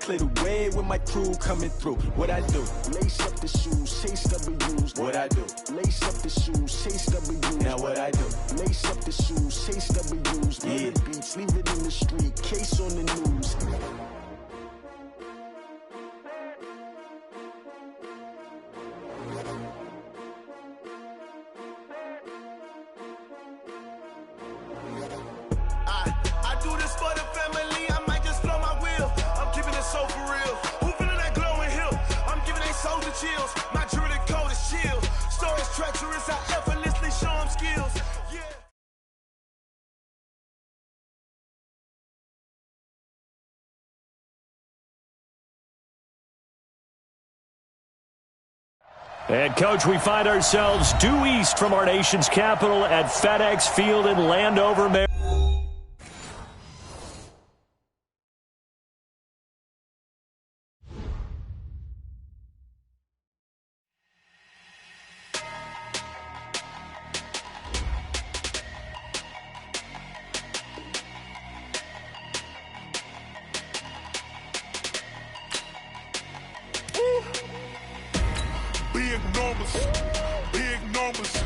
clear the way with my crew coming through. What I do? Lace up the shoes, chase W's. What I do? Lace up the shoes, chase W's. Now what I do? Lace up the shoes, chase W's. Yeah. Beats, leave it in the street, case on the news. I do this for the family, I might just blow my wheel. I'm keeping it so for real. Who feeling that glowing hill? I'm giving they souls the chills. My jewelry code is chill. Stories treacherous, I effortlessly show them skills. Yeah. And, Coach, we find ourselves due east from our nation's capital at FedEx Field in Landover, Maryland. Big numbers,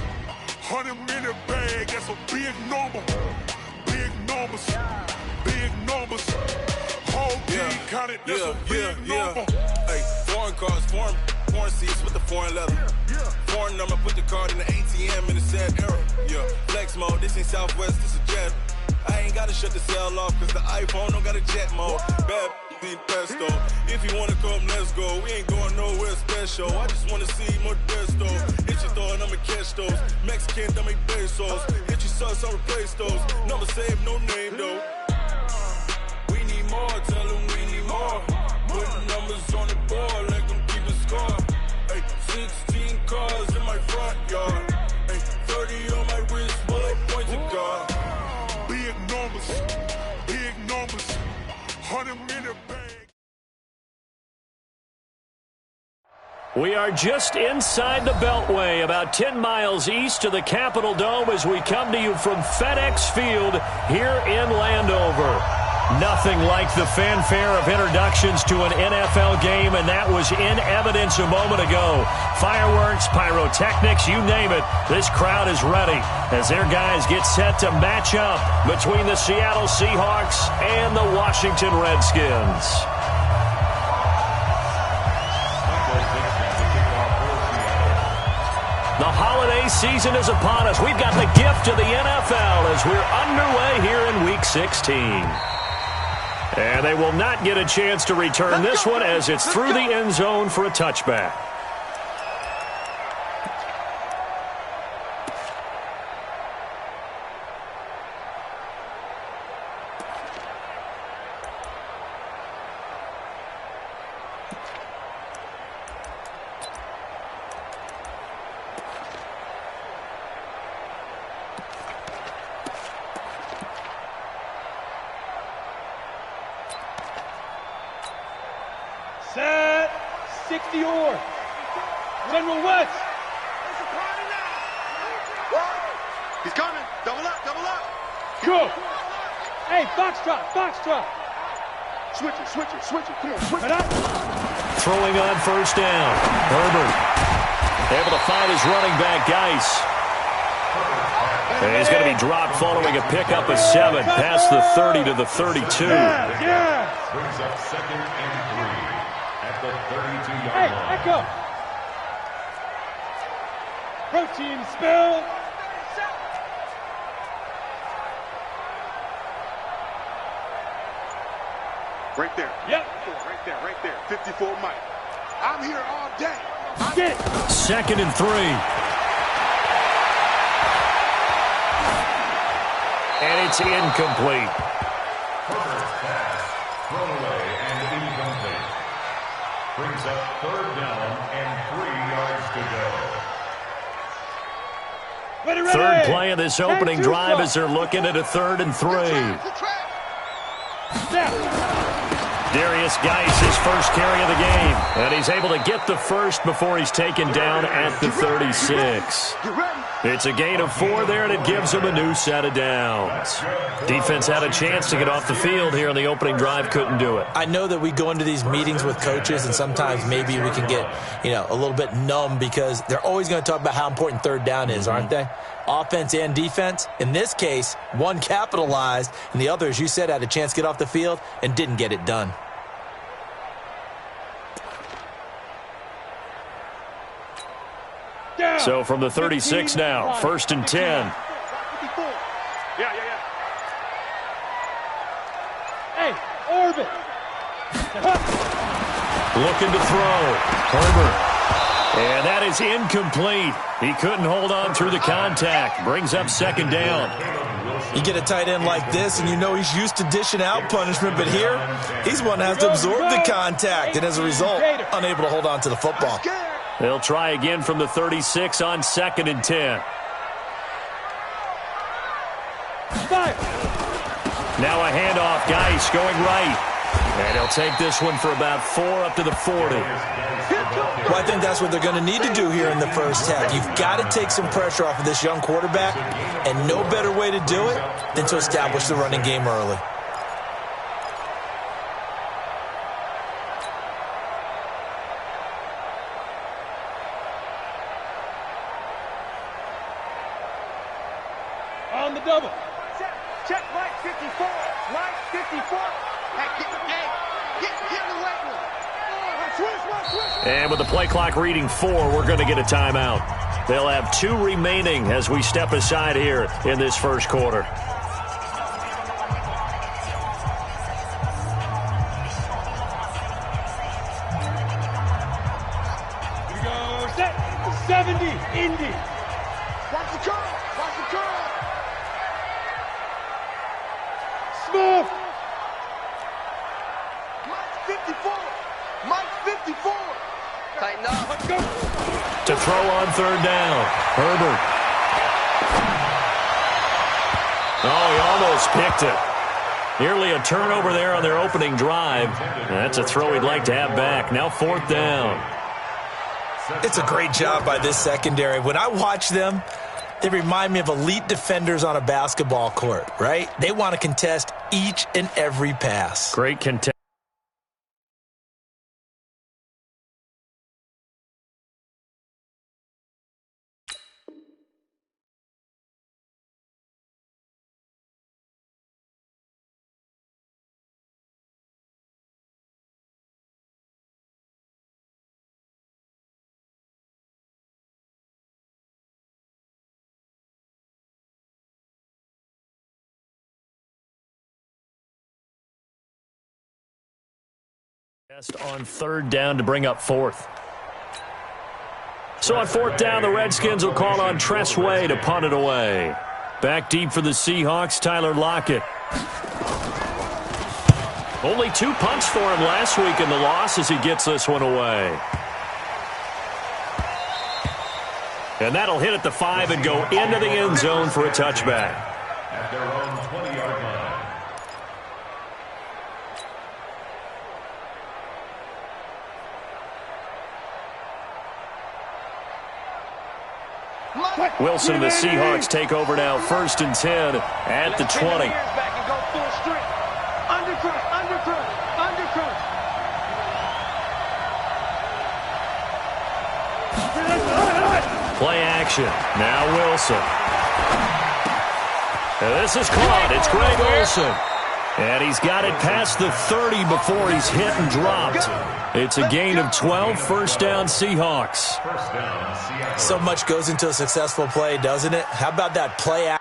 100-minute bag, that's a big number. Big numbers, whole team counted, that's a big number. Hey, foreign cars, foreign seats with the foreign leather. Foreign number, put the card in the ATM in the sad era. Yeah, flex mode, this ain't Southwest, this is jet. I ain't gotta shut the cell off, cause the iPhone don't got a jet mode. Bad pesto. If you wanna come, let's go. We ain't going nowhere special. I just wanna see more Modesto. Hit your thought, I'ma catch those. Mexican, don't make pesos. Hit your sauce, I'll replace those. Number save, no name though. We need more, tell them we need more. Put numbers on the board, let them keep a score. Hey, 16 cars in my front yard. Hey, 30 on my wrist, bullet points of God. Big numbers, 100-minute bag. We are just inside the Beltway, about 10 miles east of the Capitol Dome as we come to you from FedEx Field here in Landover. Nothing like the fanfare of introductions to an NFL game, and that was in evidence a moment ago. Fireworks, pyrotechnics, you name it. This crowd is ready as their guys get set to match up between the Seattle Seahawks and the Washington Redskins. The holiday season is upon us. We've got the gift of the NFL as we're underway here in Week 16. And they will not get a chance to return this one as it's through the end zone for a touchback. Set, 60-yard. General West. He's coming. Double up. Go. Hey, box drop. Switch it. Come on, switch it. Throwing on first down. Herbert able to find his running back, Geis. And he's going to be dropped following a pickup of 7 past the 30 to the 32. Yeah. Brings up 2nd and 3 at the 32-yard Hey, line. echo. Protein spill. Right there. Yep. Right there. 54 Mike. I'm here all day. Get it. 2nd and 3. And it's incomplete. Herbert's pass, thrown away and incomplete. Brings up 3rd down and 3 yards to go. Ready. Third play of this opening drive as they're looking at a 3rd and 3. Snap. Darius Dennis Geis, his first carry of the game. And he's able to get the first before he's taken down at the 36. It's a gain of 4 there, and it gives him a new set of downs. Defense had a chance to get off the field here on the opening drive, couldn't do it. I know that we go into these meetings with coaches, and sometimes maybe we can get, a little bit numb because they're always going to talk about how important third down is, aren't they? Offense and defense. In this case, one capitalized, and the other, as you said, had a chance to get off the field and didn't get it done. So from the 36 now, 1st and 10. Yeah. Hey, Orbit. Looking to throw. Herbert. And that is incomplete. He couldn't hold on through the contact. Brings up 2nd down. You get a tight end like this, and you know he's used to dishing out punishment, but here, he's one that has to absorb the contact, and as a result, unable to hold on to the football. They'll try again from the 36 on 2nd and 10. Fire. Now a handoff. Geis going right. And he'll take this one for about 4 up to the 40. Well, I think that's what they're going to need to do here in the first half. You've got to take some pressure off of this young quarterback, and no better way to do it than to establish the running game early. On the double. Check Mike 54. Mike 54. Hey, get the weight room. And with the play clock reading 4, we're going to get a timeout. They'll have 2 remaining as we step aside here in this first quarter. Here we go. Set. 70. Indy. Watch the curl. Watch the curl. Smooth. Mike 54. Mike 54. Tighten up. Let's go. To throw on 3rd down. Herbert. Oh, he almost picked it. Nearly a turnover there on their opening drive. That's a throw he'd like to have back. Now 4th down. It's a great job by this secondary. When I watch them, they remind me of elite defenders on a basketball court, right? They want to contest each and every pass. Great contest. On 3rd down to bring up 4th. So on 4th down, the Redskins will call on Tress Way to punt it away. Back deep for the Seahawks, Tyler Lockett. Only 2 punts for him last week in the loss as he gets this one away. And that'll hit at the 5 and go into the end zone for a touchback. At their own 20-yard line. Wilson and the Seahawks take over now, 1st and 10 at the 20. Back and go full strength. Undercut. Play action. Now Wilson. And this is caught. It's Greg Olsen. And he's got it past the 30 before he's hit and dropped. It's a gain of 12, 1st down Seahawks. So much goes into a successful play, doesn't it? How about that play action?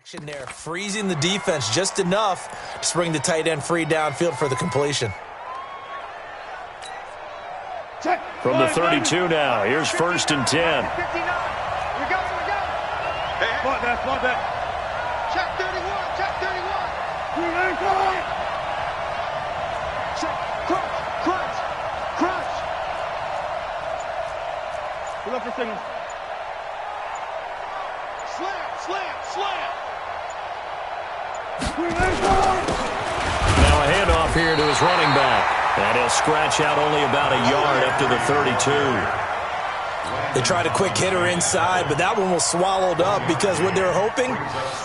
Action there, freezing the defense just enough to bring the tight end free downfield for the completion. From the 32 now, here's 1st and 10. 59. We go. Spot that. Check 31. Check. Crunch. Pull up for signal. Slam. Now a handoff here to his running back. And he'll scratch out only about a yard up to the 32. They tried a quick hitter inside, but that one was swallowed up because what they're hoping,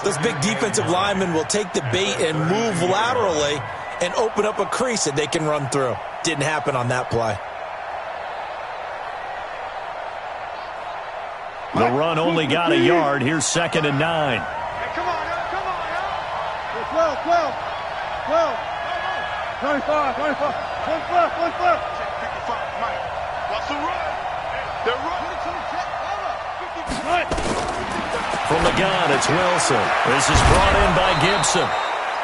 those big defensive linemen will take the bait and move laterally and open up a crease that they can run through. Didn't happen on that play. The run only got a yard. Here's 2nd and 9. Hey, come on, y'all. 12. 25. One flip. Check 55, Mike. What's the run? They're running. From the gun, it's Wilson. This is brought in by Gibson.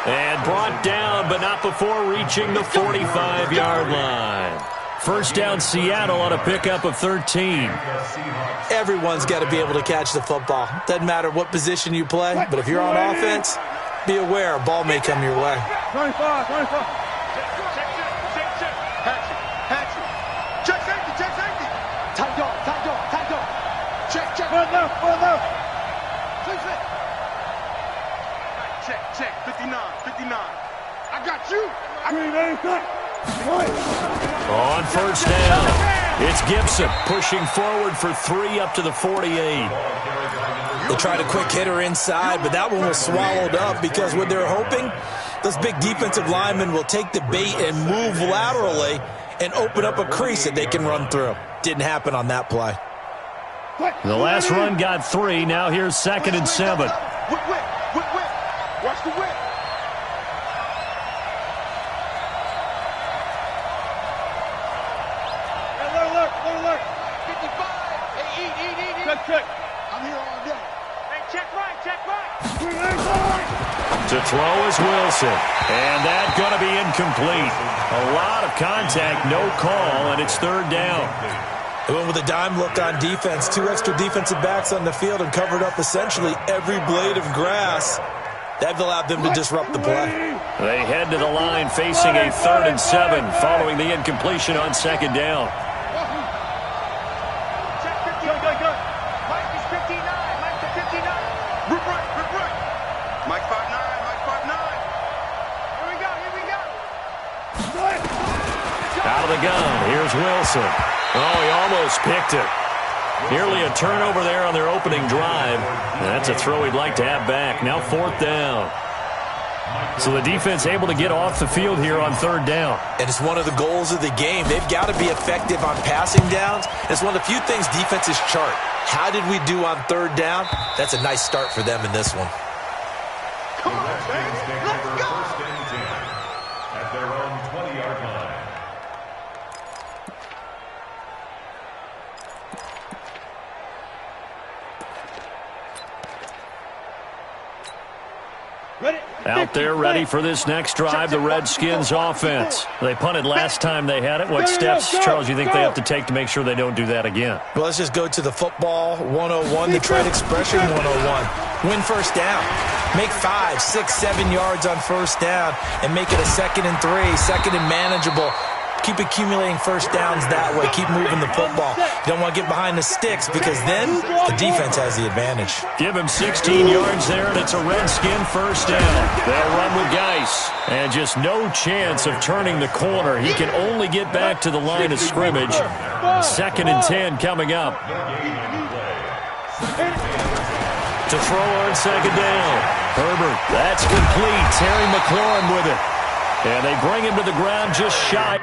And brought down, but not before reaching the 45-yard line. First down, Seattle on a pickup of 13. Everyone's got to be able to catch the football. Doesn't matter what position you play, but if you're on offense, be aware a ball may come your way. 25. Hatchet. Check safety. Tight dog. Check. One left. Check. 59. I got you. On first down, it's Gibson pushing forward for 3 up to the 48. They tried a quick hitter inside, but that one was swallowed up because what they're hoping, those big defensive linemen will take the bait and move laterally and open up a crease that they can run through. Didn't happen on that play. The last run got 3. Now here's 2nd and 7. Whip. Watch the whip. Alert. 55. Hey, eat. Check. I'm here all day. Hey, check right. To throw is Wilson. And that's going to be incomplete. A lot of contact, no call, and it's 3rd down. They went with a dime look on defense. 2 extra defensive backs on the field and covered up essentially every blade of grass. That allowed them to disrupt the play. They head to the line facing a 3rd and 7 following the incompletion on 2nd down. Mike is 59. Rip right. Mike 5'9. Here we go. Out of the gun, here's Wilson. Oh, he almost picked it. Nearly a turnover there on their opening drive. And that's a throw he'd like to have back. Now 4th down. So the defense able to get off the field here on 3rd down. And it's one of the goals of the game. They've got to be effective on passing downs. It's one of the few things defenses chart. How did we do on 3rd down? That's a nice start for them in this one. Come on, baby. Let's go. 1st and 10 at their own 20-yard line. Out there ready for this next drive, the Redskins offense. They punted last time they had it. What steps, Charles, you think they have to take to make sure they don't do that again? Well, let's just go to the football 101, the trade expression 101. Win first down. Make 5, 6, 7 yards on first down and make it a 2nd and 3, 2nd and manageable. Keep accumulating first downs that way. Keep moving the football. You don't want to get behind the sticks because then the defense has the advantage. Give him 16 yards there, and it's a Redskin first down. They'll run with Geis. And just no chance of turning the corner. He can only get back to the line of scrimmage. 2nd and 10 coming up. To throw on 2nd down. Herbert, that's complete. Terry McLaurin with it. And they bring him to the ground just shy.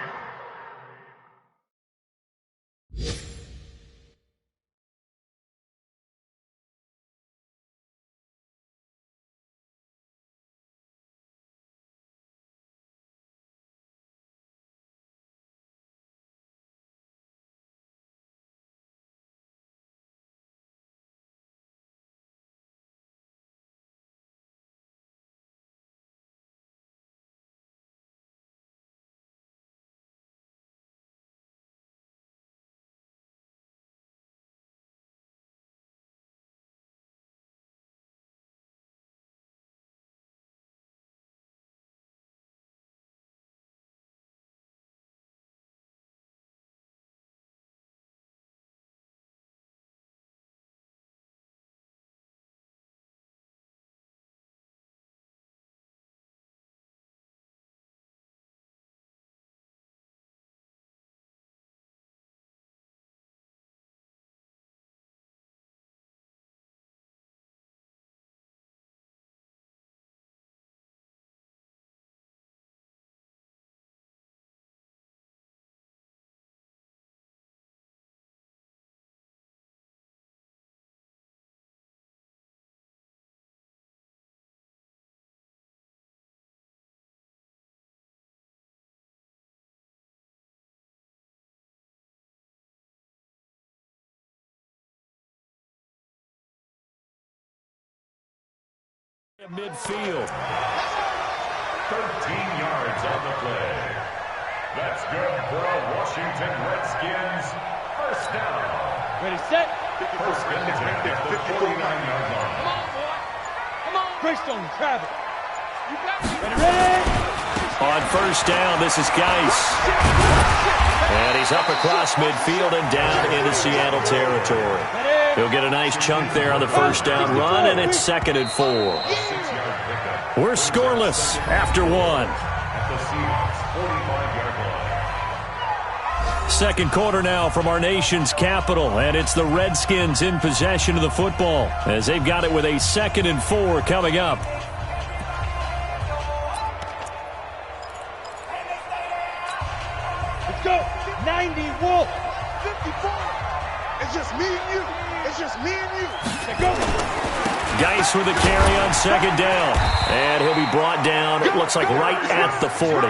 Midfield. 13 yards on the play. That's good for a Washington Redskins first down. Ready, set. First and 10 at the 49-yard line. Come on, boy. Come on. Greystone, Travis. You got it. Ready. On first down, this is Geis. And he's up across midfield and down into Seattle territory. He'll get a nice chunk there on the first down run, and it's 2nd and 4. We're scoreless after 1. At the Seahawks 45-yard line. Second quarter now from our nation's capital, and it's the Redskins in possession of the football as they've got it with a 2nd and 4 coming up. Let's go. 90 Wolf. 54. It's just me and you. It's just me and you. Let's go. Geis with a carry on 2nd down. And he'll be brought down, it looks like right at the 40.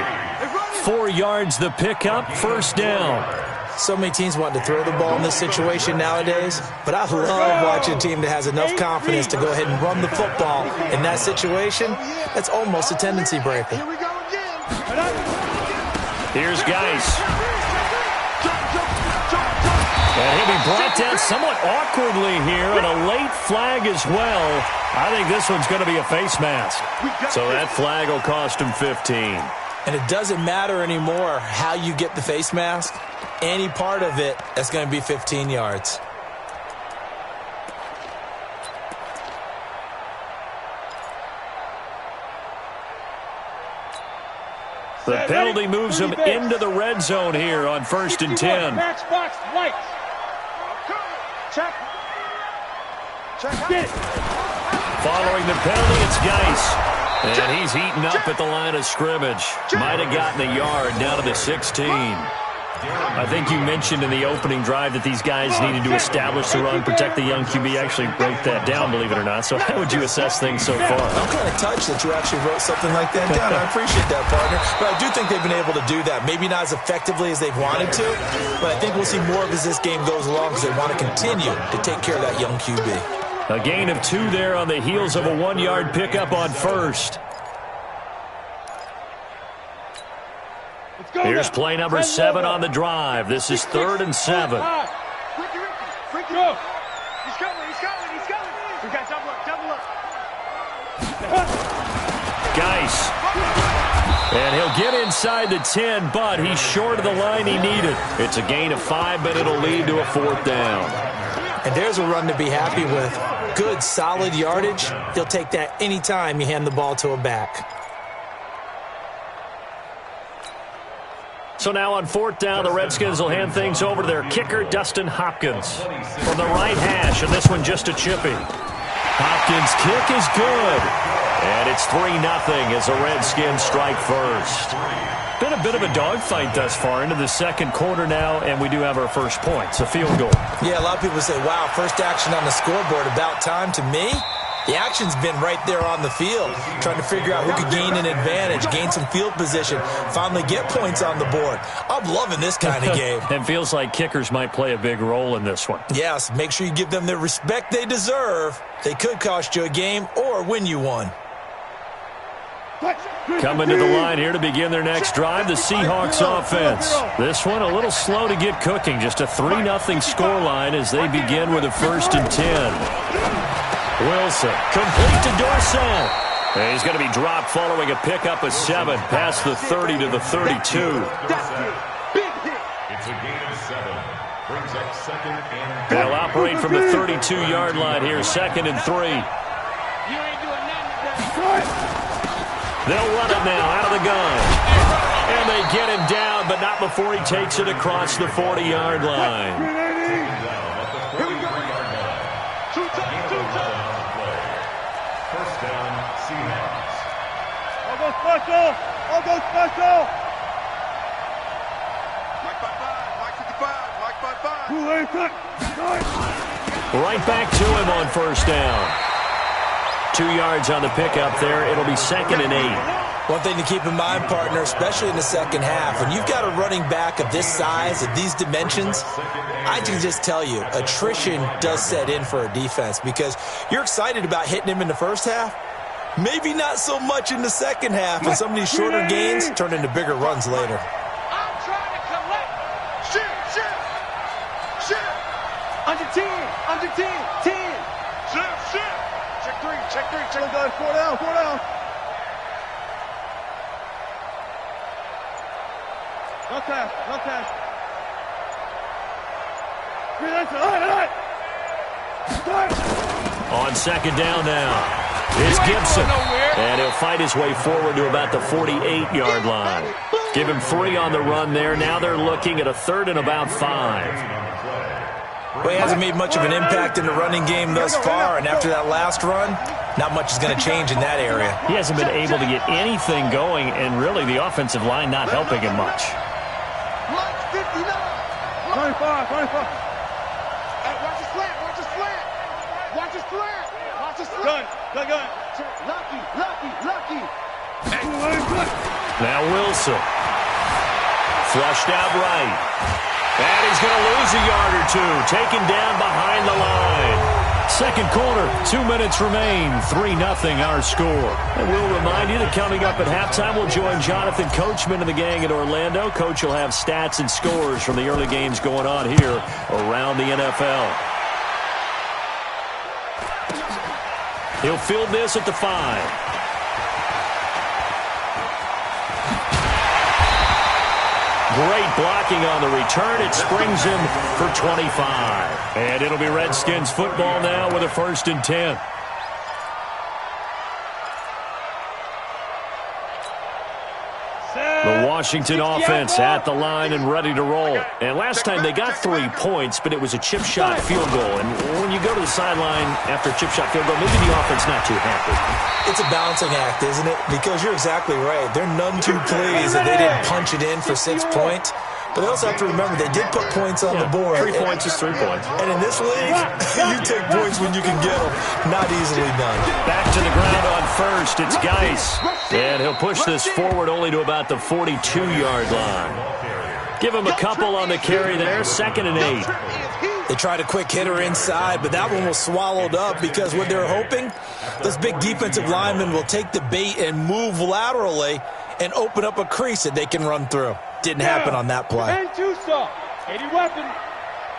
4 yards the pickup, 1st down. So many teams want to throw the ball in this situation nowadays, but I love watching a team that has enough confidence to go ahead and run the football in that situation. That's almost a tendency breaker. Here we go again. Here's Geis. And he'll be brought down somewhat awkwardly here, and a late flag as well. I think this one's going to be a face mask. So that flag will cost him 15. And it doesn't matter anymore how you get the face mask. Any part of it, that's going to be 15 yards. The penalty moves him into the red zone here on 1st and 10. Matchbox lights. Check. Check. Get it. Following the penalty, it's Geis. And he's eaten up at the line of scrimmage. Might have gotten a yard down to the 16. I think you mentioned in the opening drive that these guys needed to establish the run, protect the young QB. Actually broke that down, believe it or not. So how would you assess things so far? I'm kind of touched that you actually wrote something like that down. I appreciate that, partner. But I do think they've been able to do that. Maybe not as effectively as they've wanted to, but I think we'll see more of as this game goes along because they want to continue to take care of that young QB. A gain of 2 there on the heels of a 1-yard pickup on 1st. Here's play number 7 on the drive. This is 3rd and 7. Ricky, go. He's coming. We got double up. Geis. And he'll get inside the 10, but he's short of the line he needed. It's a gain of 5, but it'll lead to a 4th down. And there's a run to be happy with. Good, solid yardage. He'll take that anytime you hand the ball to a back. So now on 4th down, the Redskins will hand things over to their kicker, Dustin Hopkins. From the right hash, and this one just a chippy. Hopkins' kick is good. And it's 3-0 as the Redskins strike first. Been a bit of a dogfight thus far into the second quarter now, and we do have our first point. It's a field goal. Yeah, a lot of people say, wow, first action on the scoreboard, about time. To me, the action's been right there on the field, trying to figure out who could gain an advantage, gain some field position, finally get points on the board. I'm loving this kind of game. And feels like kickers might play a big role in this one. Yes, make sure you give them the respect they deserve. They could cost you a game or win you one. Coming to the line here to begin their next drive, the Seahawks offense. This one a little slow to get cooking, just a 3-0 scoreline as they begin with a 1st and 10. Wilson, complete to Dorsett. And he's going to be dropped following a pickup of 7 past the 30 to the 32. It's a gain of 7. Brings up 2nd and 3. They'll operate from the 32-yard line here, 2nd and 3. They'll run it now out of the gun. And they get him down, but not before he takes it across the 40-yard line. Here we go. 2 First down, Seahawks. I'll go special. Mike 55, Mike 55. Right back to him on first down. 2 yards on the pickup there. It'll be 2nd and 8. One thing to keep in mind, partner, especially in the second half, when you've got a running back of this size, of these dimensions, I can just tell you, attrition does set in for a defense because you're excited about hitting him in the first half. Maybe not so much in the second half, and some of these shorter gains turn into bigger runs later. I'm trying to collect. Shift. Under 10, 10. Shift. Check three. Guys, 4 down. No pass. On second down now. It's Gibson, and he'll fight his way forward to about the 48-yard line. Give him 3 on the run there. Now they're looking at a 3rd and about 5. Well, he hasn't made much of an impact in the running game thus far, and after that last run, not much is going to change in that area. He hasn't been able to get anything going, and really the offensive line not helping him much. 25. Hey, watch his slant. Gun. Lucky. Now Wilson. Flushed out right. And he's going to lose a yard or 2. Taken down behind the line. Second quarter, 2 minutes remain. 3-0 our score. And we'll remind you that coming up at halftime, we'll join Jonathan Coachman and the gang in Orlando. Coach will have stats and scores from the early games going on here around the NFL. He'll field this at the 5. Great blocking on the return. It springs him for 25. And it'll be Redskins football now with a 1st and 10. The Washington offense at the line and ready to roll. And last time they got 3 points, but it was a chip shot field goal. And when you go to the sideline after a chip shot field goal, maybe the offense not too happy. It's a balancing act, isn't it? Because you're exactly right. They're none too pleased that they didn't punch it in for 6 points. But they also have to remember they did put points on the board. 3 points is 3 points. And in this league, you take points when you can get them. Not easily done. Back to the ground on first. It's Geis. And he'll push this forward only to about the 42-yard line. Give him a couple on the carry there. 2nd and 8. They tried a quick hitter inside, but that one was swallowed up because what they're hoping, those big defensive linemen will take the bait and move laterally and open up a crease that they can run through. Didn't happen on that play. And too soft. Any weapon. I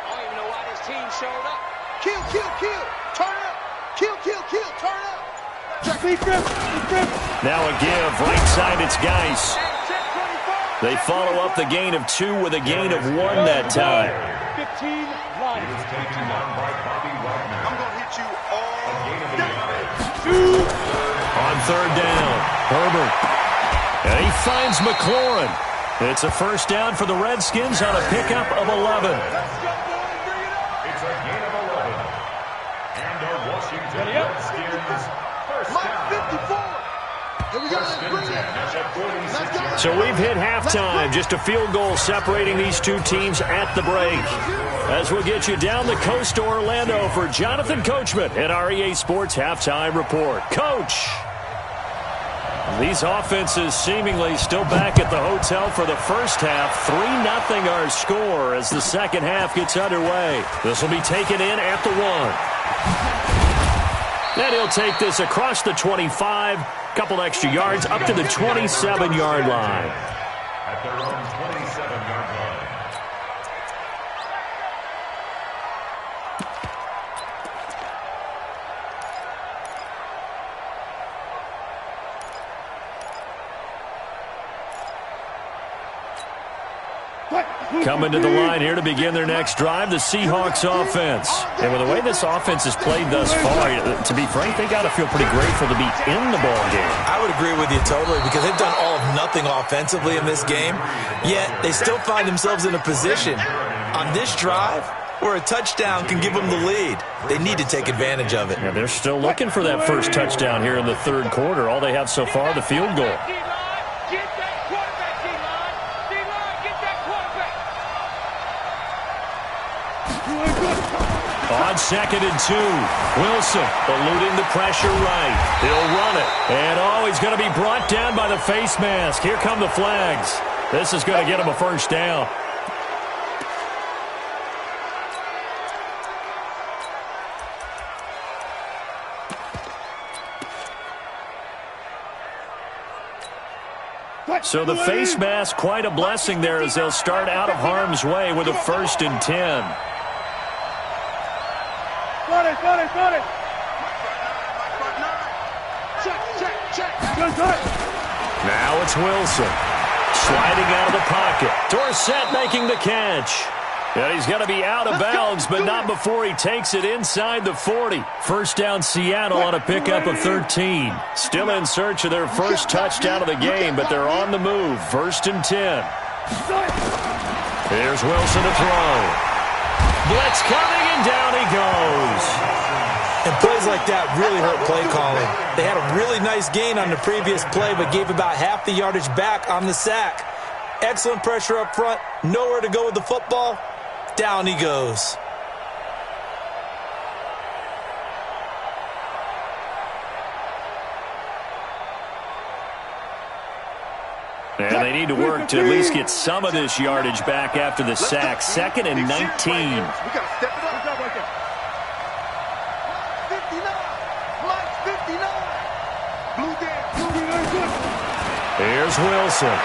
don't even know why this team showed up. Kill. Turn up. Kill. Turn up. Now a give. Right side, it's Geis. They follow up the gain of 2 with a gain of 1 that time. 15 lines. I'm going to hit you all day. On 3rd down, Herbert. And he finds McLaurin. It's a 1st down for the Redskins on a pickup of 11. It's a gain of 11. And the Washington Redskins first down. So we've hit halftime. Just a field goal separating these 2 teams at the break. As we'll get you down the coast to Orlando for Jonathan Coachman at our EA Sports Halftime Report. Coach! These offenses seemingly still back at the hotel for the first half. 3-0 our score as the second half gets underway. This will be taken in at the 1. And he'll take this across the 25. Couple extra yards up to the 27-yard line. At their own 27-yard line. Coming to the line here to begin their next drive, the Seahawks offense. And with the way this offense has played thus far, to be frank, they got to feel pretty grateful to be in the ball game. I would agree with you totally because they've done all of nothing offensively in this game, yet they still find themselves in a position on this drive where a touchdown can give them the lead. They need to take advantage of it. Yeah, they're still looking for that first touchdown here in the 3rd quarter. All they have so far, the field goal. On 2nd and 2, Wilson eluding the pressure right. He'll run it. And, he's going to be brought down by the face mask. Here come the flags. This is going to get him a 1st down. So the face mask, quite a blessing there as they'll start out of harm's way with a 1st and 10. Now it's Wilson. Sliding out of the pocket. Dorsett making the catch. And he's going to be out of bounds, but not before he takes it inside the 40. First down Seattle on a pickup of 13. Still in search of their first touchdown of the game, but they're on the move. 1st and 10. Here's Wilson to throw. Blitz coming, and down he goes. And plays like that really hurt play calling. They had a really nice gain on the previous play, but gave about half the yardage back on the sack. Excellent pressure up front. Nowhere to go with the football. Down he goes. And they need to work to at least get some of this yardage back after the sack. 2nd and 19. We got to step it up. 59. Mike's 59. Blue down. Here's Wilson.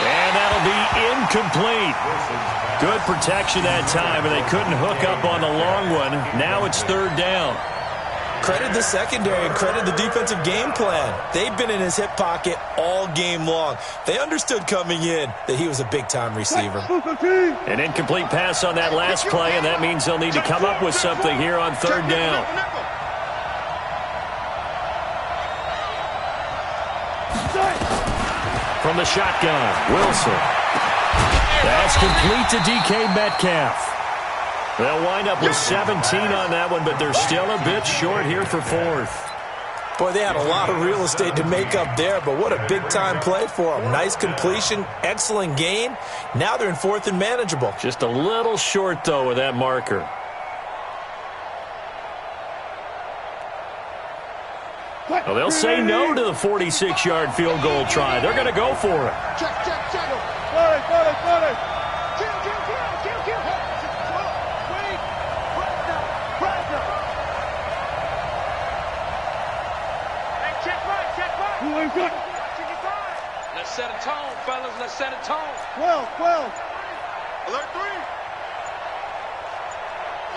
And that'll be incomplete. Good protection that time, and they couldn't hook up on the long one. Now it's 3rd down. Credit the secondary and credit the defensive game plan. They've been in his hip pocket all game long. They understood coming in that he was a big-time receiver. An incomplete pass on that last play, and that means they'll need to come up with something here on 3rd down. From the shotgun, Wilson. That's complete to DK Metcalf. They'll wind up with 17 on that one, but they're still a bit short here for 4th. Boy, they had a lot of real estate to make up there, but what a big-time play for them. Nice completion, excellent gain. Now they're in 4th and manageable. Just a little short, though, with that marker. Well, they'll say no to the 46-yard field goal try. They're going to go for it. Check. Let's set a tone, fellas. Let's set a tone. 12. Alert 3.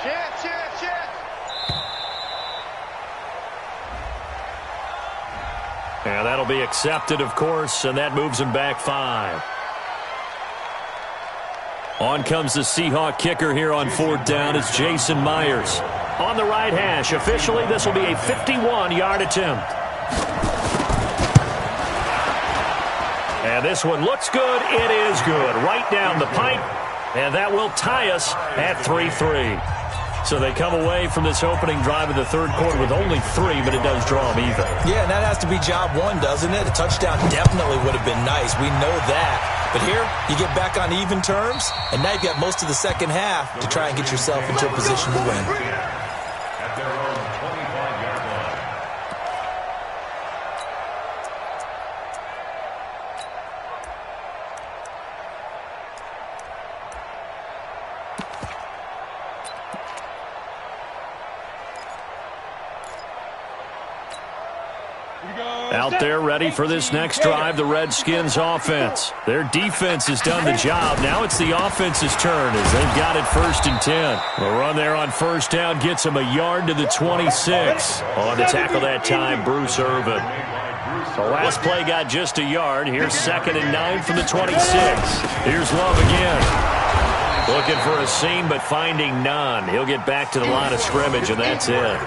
Check. And that'll be accepted, of course, and that moves him back 5. On comes the Seahawk kicker here on 4th down. It's Jason Myers. On the right hash, officially this will be a 51-yard attempt. And this one looks good. It is good. Right down the pipe, and that will tie us at 3-3. So they come away from this opening drive of the 3rd quarter with only 3, but it does draw them even. Yeah, and that has to be job 1, doesn't it? A touchdown definitely would have been nice. We know that. But here, you get back on even terms, and now you've got most of the second half to try and get yourself into a position to win. At their own 25-yard line. Out there ready for this next drive, the Redskins offense. Their defense has done the job. Now it's the offense's turn as they've got it 1st and 10. The run there on 1st down gets them a yard to the 26. On to tackle that time, Bruce Irvin. The last play got just a yard. Here's 2nd and 9 from the 26. Here's Love again. Looking for a seam, but finding none. He'll get back to the line of scrimmage, and that's it.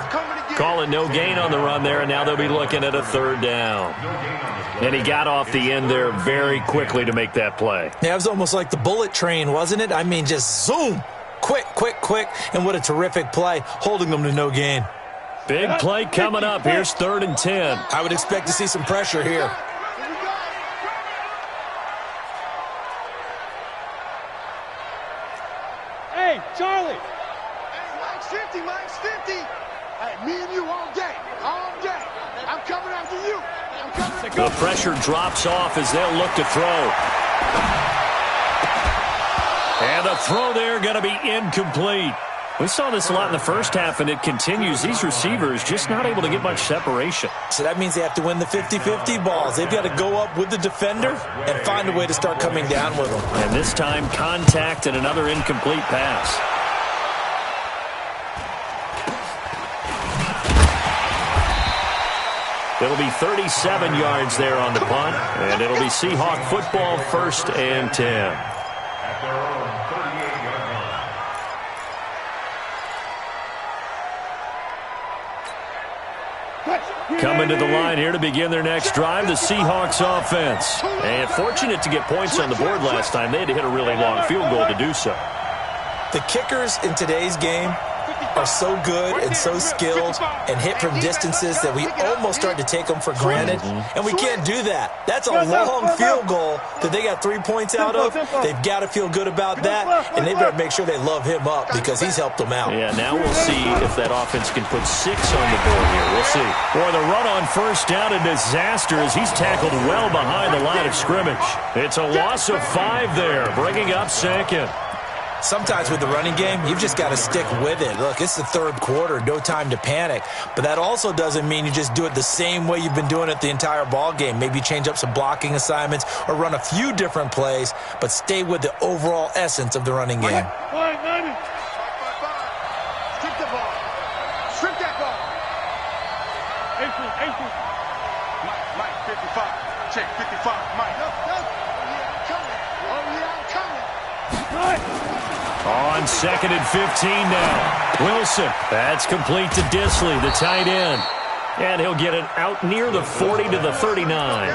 Call it no gain on the run there, and now they'll be looking at a 3rd down. And he got off the end there very quickly to make that play. Yeah, it was almost like the bullet train, wasn't it? I mean, just zoom. Quick. And what a terrific play, holding them to no gain. Big play coming up. Here's 3rd and 10. I would expect to see some pressure here. Hey, Charlie. Hey, Mike's 50. Hey, me and you all day. I'm coming after you. The pressure drops off as they'll look to throw. And the throw there going to be incomplete. We saw this a lot in the first half, and it continues. These receivers just not able to get much separation. So that means they have to win the 50-50 balls. They've got to go up with the defender and find a way to start coming down with them. And this time, contact and another incomplete pass. It'll be 37 yards there on the punt, and it'll be Seahawk football, 1st and 10. At their own 38-yard line. Coming to the line here to begin their next drive, the Seahawks offense. And fortunate to get points on the board last time. They had to hit a really long field goal to do so. The kickers in today's game are so good and so skilled and hit from distances that we almost start to take them for granted, and we can't do that. That's a long field goal that they got 3 points out of. They've got to feel good about that, and they better make sure they love him up because he's helped them out. Yeah, now we'll see if that offense can put 6 on the board here. We'll see. Boy, the run on 1st down, a disaster as he's tackled well behind the line of scrimmage. It's a loss of 5 there, bringing up 2nd. Sometimes with the running game, you've just got to stick with it. Look, it's the 3rd quarter, no time to panic. But that also doesn't mean you just do it the same way you've been doing it the entire ball game. Maybe change up some blocking assignments or run a few different plays, but stay with the overall essence of the running game. Strip the ball. Strip that ball. 18. Mike, 55. Check 55. Mike. On 2nd and 15 now. Wilson. That's complete to Disley, the tight end. And he'll get it out near the 40 to the 39.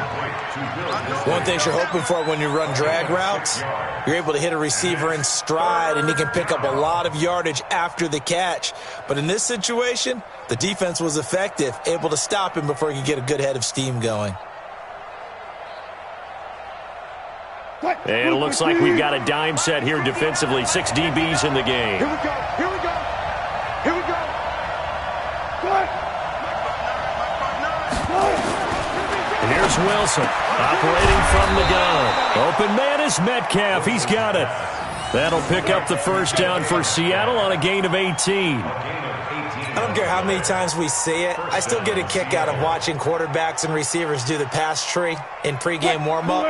One thing you're hoping for when you run drag routes, you're able to hit a receiver in stride, and he can pick up a lot of yardage after the catch. But in this situation, the defense was effective, able to stop him before he could get a good head of steam going. And it looks like we've got a dime set here defensively. 6 DBs in the game. Here we go. Here's Wilson operating from the gun. Open man is Metcalf. He's got it. That'll pick up the 1st down for Seattle on a gain of 18. I don't care how many times we see it. I still get a kick out of watching quarterbacks and receivers do the pass tree in pregame warm-up.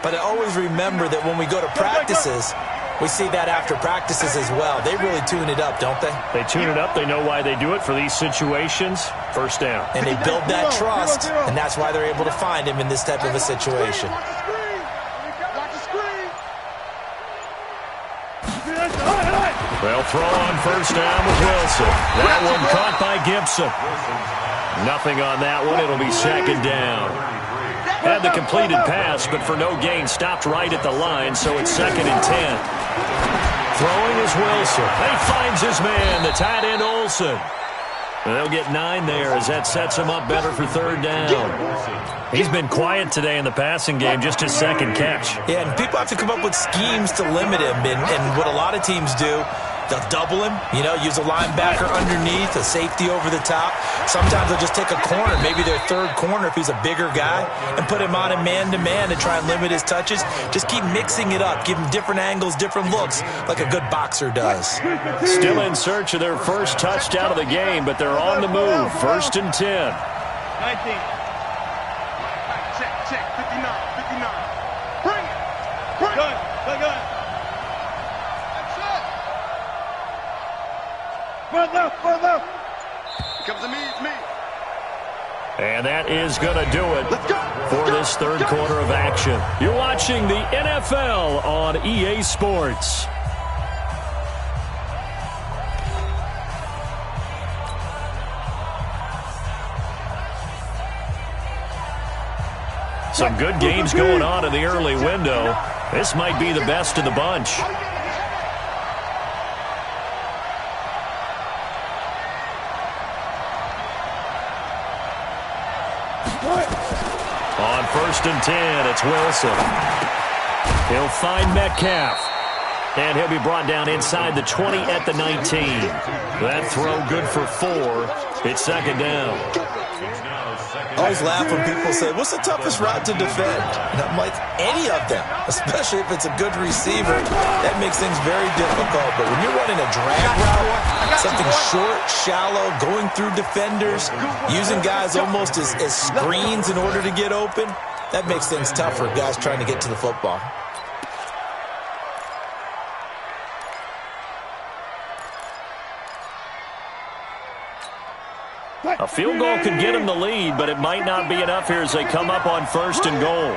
But I always remember that when we go to practices, we see that after practices as well. They really tune it up, don't they? They tune it up. They know why they do it for these situations. 1st down. And they build that trust, and that's why they're able to find him in this type of a situation. They'll throw on 1st down with Wilson. That one caught by Gibson. Nothing on that one. It'll be 2nd down. Had the completed pass, but for no gain, stopped right at the line, so it's 2nd and 10. Throwing is Wilson. He finds his man, the tight end Olsen. And they'll get 9 there as that sets him up better for 3rd down. He's been quiet today in the passing game, just his 2nd catch. Yeah, and people have to come up with schemes to limit him, and what a lot of teams do, they'll double him, use a linebacker underneath, a safety over the top. Sometimes they'll just take a corner, maybe their 3rd corner if he's a bigger guy, and put him on a man-to-man and try and limit his touches. Just keep mixing it up, give him different angles, different looks, like a good boxer does. Still in search of their 1st touchdown of the game, but they're on the move. 1st and 10. 19. Check. 59. Bring it. Good. Run left. It comes to me, it's me. And that is going to do it for this 3rd quarter of action. You're watching the NFL on EA Sports. Some good games going on in the early window. This might be the best of the bunch. On 1st and 10, it's Wilson. He'll find Metcalf. And he'll be brought down inside the 20 at the 19. That throw good for 4. It's 2nd down. I always laugh when people say, what's the toughest route to defend? And I'm like, any of them, especially if it's a good receiver. That makes things very difficult. But when you're running a drag route, something short, shallow, going through defenders, using guys almost as screens in order to get open, that makes things tough for guys trying to get to the football. A field goal could get them the lead, but it might not be enough here as they come up on 1st and goal.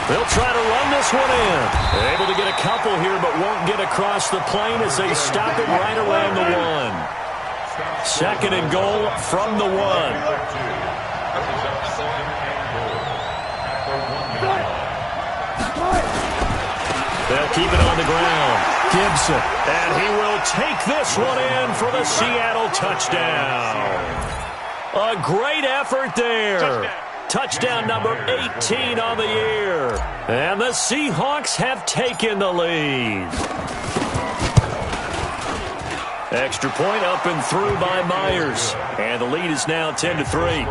They'll try to run this one in. They're able to get a couple here, but won't get across the plane as they stop it right around the 1. 2nd and goal from the 1. They'll keep it on the ground. Gibson, and he will take this one in for the Seattle touchdown. A great effort there. Touchdown number 18 on the year. And the Seahawks have taken the lead. Extra point up and through by Myers. And the lead is now 10-3.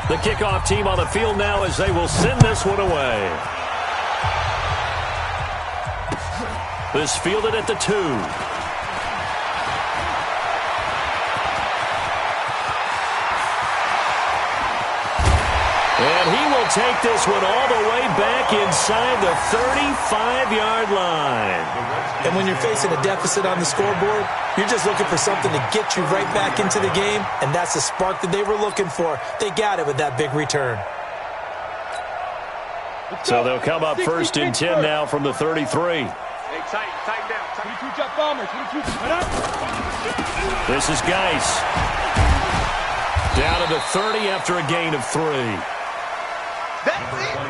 The kickoff team on the field now as they will send this one away. This fielded at the 2. And he will take this one all the way back inside the 35-yard line. And when you're facing a deficit on the scoreboard, you're just looking for something to get you right back into the game, and that's the spark that they were looking for. They got it with that big return. So they'll come up 1st and 10 now from the 33. Hey, tighten down. 22 jump bombers. 22. This is Geis. Down to the 30 after a gain of 3.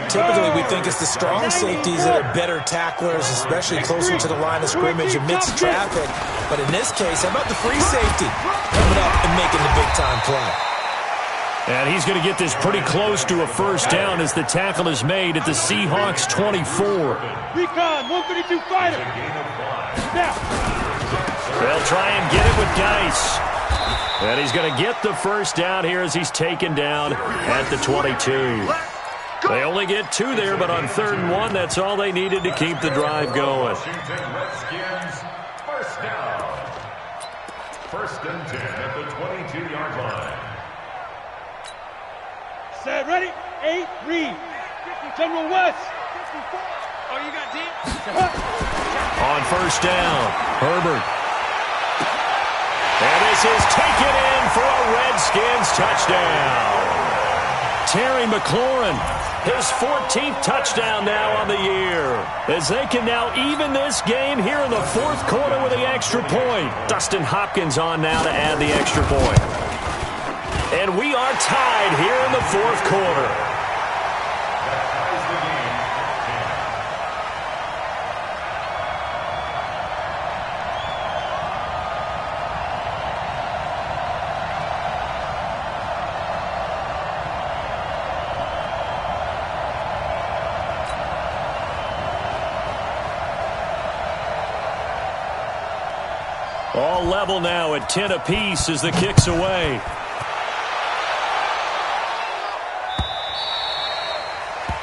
Typically, we think it's the strong safeties that are better tacklers, especially closer to the line of scrimmage amidst traffic. But in this case, how about the free safety coming up and making the big-time play? And he's going to get this pretty close to a 1st down as the tackle is made at the Seahawks 24. Recon, 132 fighter. Now. They'll try and get it with Geis. And he's going to get the 1st down here as he's taken down at the 22. They only get 2 there, but on 3rd and 1, that's all they needed to keep the drive going. Washington Redskins, 1st down. 1st and 10 at the 22-yard line. Set, ready? 8, read. General West. Oh, you got D? On 1st down, Herbert. And this is taken in for a Redskins touchdown. Terry McLaurin, his 14th touchdown now on the year. As they can now even this game here in the 4th quarter with the extra point. Dustin Hopkins on now to add the extra point. And we are tied here in the 4th quarter. All level now at 10 apiece as the kick's away.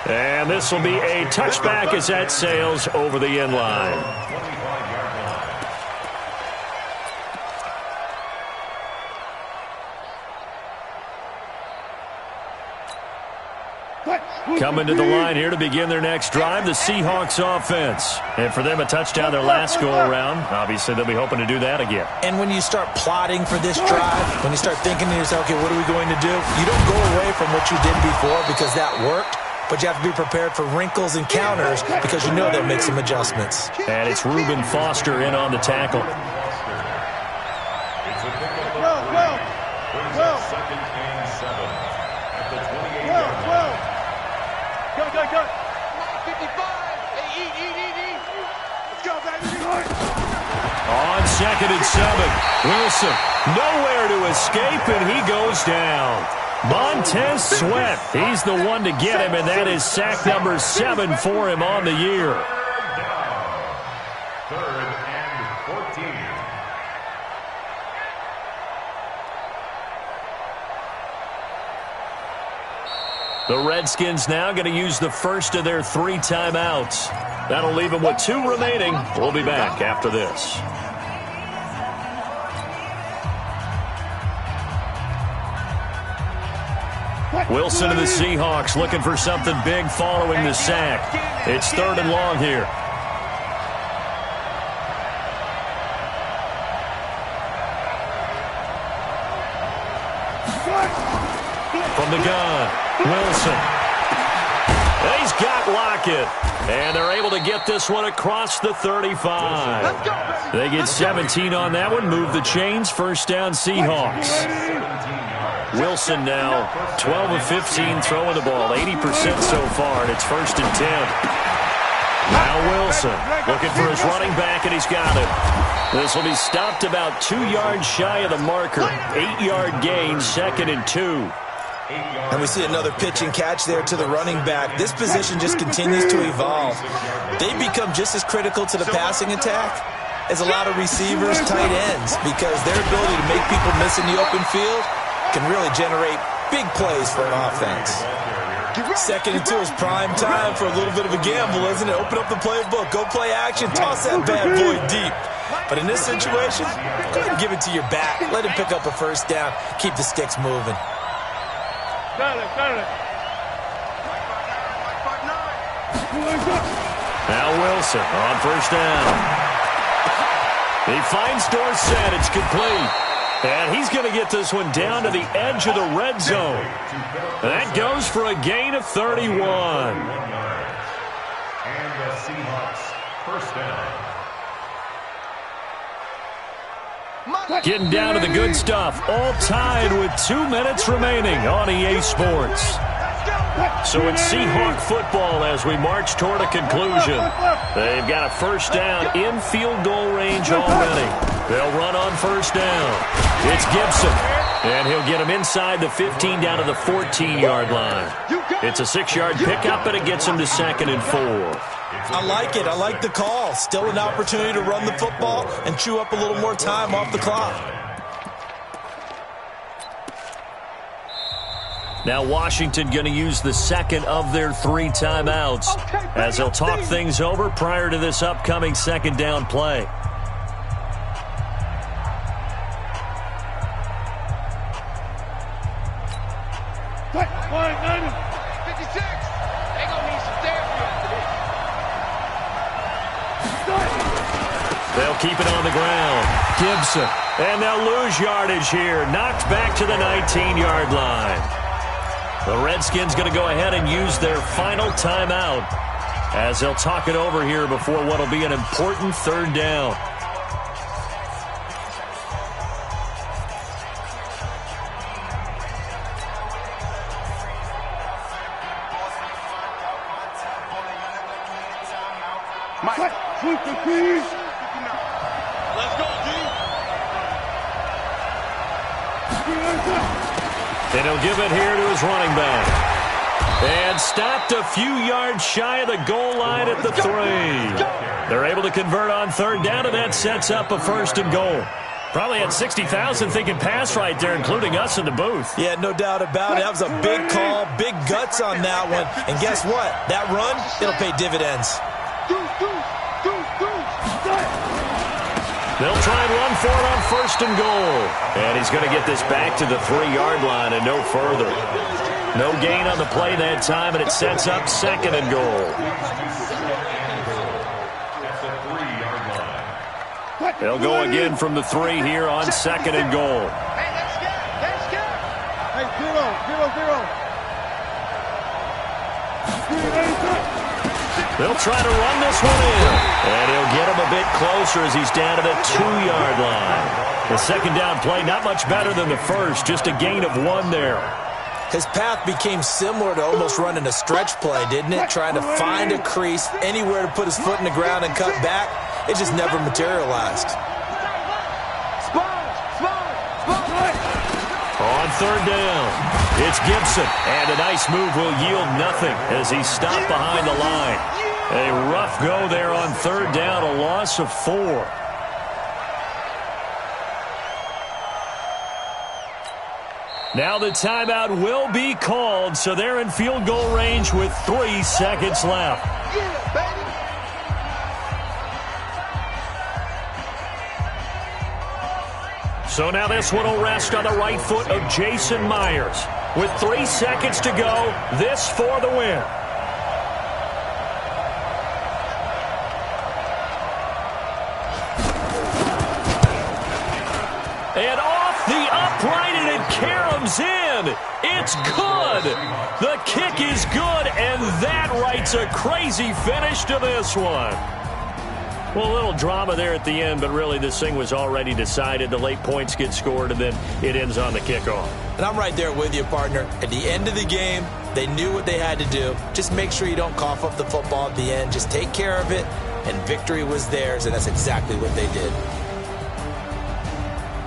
And this will be a touchback as that sails over the end line. Coming to the line here to begin their next drive, the Seahawks offense. And for them, a touchdown their last go-around. Obviously, they'll be hoping to do that again. And when you start plotting for this drive, when you start thinking to yourself, okay, what are we going to do? You don't go away from what you did before because that worked, but you have to be prepared for wrinkles and counters because you know they'll make some adjustments. And it's Reuben Foster in on the tackle. On 2nd and 7, Wilson nowhere to escape, and he goes down. Montez Sweat, he's the one to get him, and that is sack number 7 for him on the year. Third and 14. The Redskins now going to use the first of their 3 timeouts. That'll leave them with 2 remaining. We'll be back after this. Wilson and the Seahawks looking for something big following the sack. It's 3rd and long here. From the gun, Wilson. He's got Lockett. And they're able to get this one across the 35. They get 17 on that one. Move the chains. First down, Seahawks. Wilson now 12 of 15 throwing the ball. 80% so far, and it's 1st and 10. Now Wilson looking for his running back, and he's got it. This will be stopped about 2 yards shy of the marker. 8-yard gain, 2nd and 2. And we see another pitch and catch there to the running back. This position just continues to evolve. They become just as critical to the passing attack as a lot of receivers, tight ends, because their ability to make people miss in the open field can really generate big plays for an offense. 2nd and 2 is prime time for a little bit of a gamble, isn't it? Open up the playbook, go play action, toss that bad boy deep. But in this situation, go ahead and give it to your back. Let him pick up a first down. Keep the sticks moving. Now Wilson on first down. He finds Dorsett. It's complete. And he's going to get this one down to the edge of the red zone. That goes for a gain of 31. And the Seahawks first down. Getting down to the good stuff. All tied with 2 minutes remaining on EA Sports. So it's Seahawk football as we march toward a conclusion. They've got a first down in field goal range already. They'll run on first down. It's Gibson. And he'll get him inside the 15 down to the 14-yard line. It's a 6-yard pickup, and it gets him to 2nd and 4. I like it. I like the call. Still an opportunity to run the football and chew up a little more time off the clock. Now Washington going to use the 2nd of their 3 timeouts as they'll talk things over prior to this upcoming 2nd down play. They'll keep it on the ground. Gibson. And they'll lose yardage here. Knocked back to the 19-yard line. The Redskins going to go ahead and use their final timeout as they'll talk it over here before what will be an important 3rd down. Let's go, D. And he'll give it here to his running back. And stopped a few yards shy of the goal line at the 3. They're able to convert on 3rd down, and that sets up a 1st and goal. Probably had 60,000 thinking pass right there, including us in the booth. Yeah, no doubt about it. That was a big call, big guts on that one. And guess what? That run, it'll pay dividends. They'll try and run for it on 1st and goal. And he's going to get this back to the 3-yard line and no further. No gain on the play that time, and it sets up 2nd and goal. They'll go again from the 3 here on 2nd and goal. Hey, let's go. Hey, 0-0-0. They'll try to run this one in. And he'll get him a bit closer as he's down to the 2-yard line. The 2nd down play, not much better than the first, just a gain of 1 there. His path became similar to almost running a stretch play, didn't it? Trying to find a crease, anywhere to put his foot in the ground and cut back. It just never materialized. On third down. It's Gibson, and a nice move will yield nothing as he's stopped behind the line. A rough go there on third down, a loss of 4. Now the timeout will be called, so they're in field goal range with 3 seconds left. Yeah, baby. So now this one will rest on the right foot of Jason Myers. With 3 seconds to go, this for the win. And off the upright, and it caroms in. It's good. The kick is good, and that writes a crazy finish to this one. Well, a little drama there at the end, but really this thing was already decided. The late points get scored, and then it ends on the kickoff. And I'm right there with you, partner. At the end of the game, they knew what they had to do. Just make sure you don't cough up the football at the end. Just take care of it, and victory was theirs, and that's exactly what they did.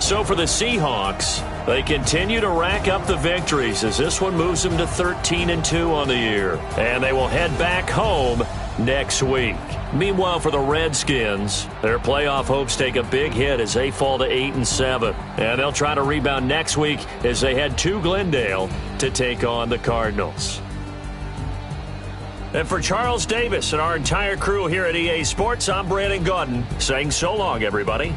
So for the Seahawks, they continue to rack up the victories as this one moves them to 13-2 on the year. And they will head back home next week. Meanwhile, for the Redskins, their playoff hopes take a big hit as they fall to 8-7. And they'll try to rebound next week as they head to Glendale to take on the Cardinals. And for Charles Davis and our entire crew here at EA Sports, I'm Brandon Gaudin saying so long, everybody.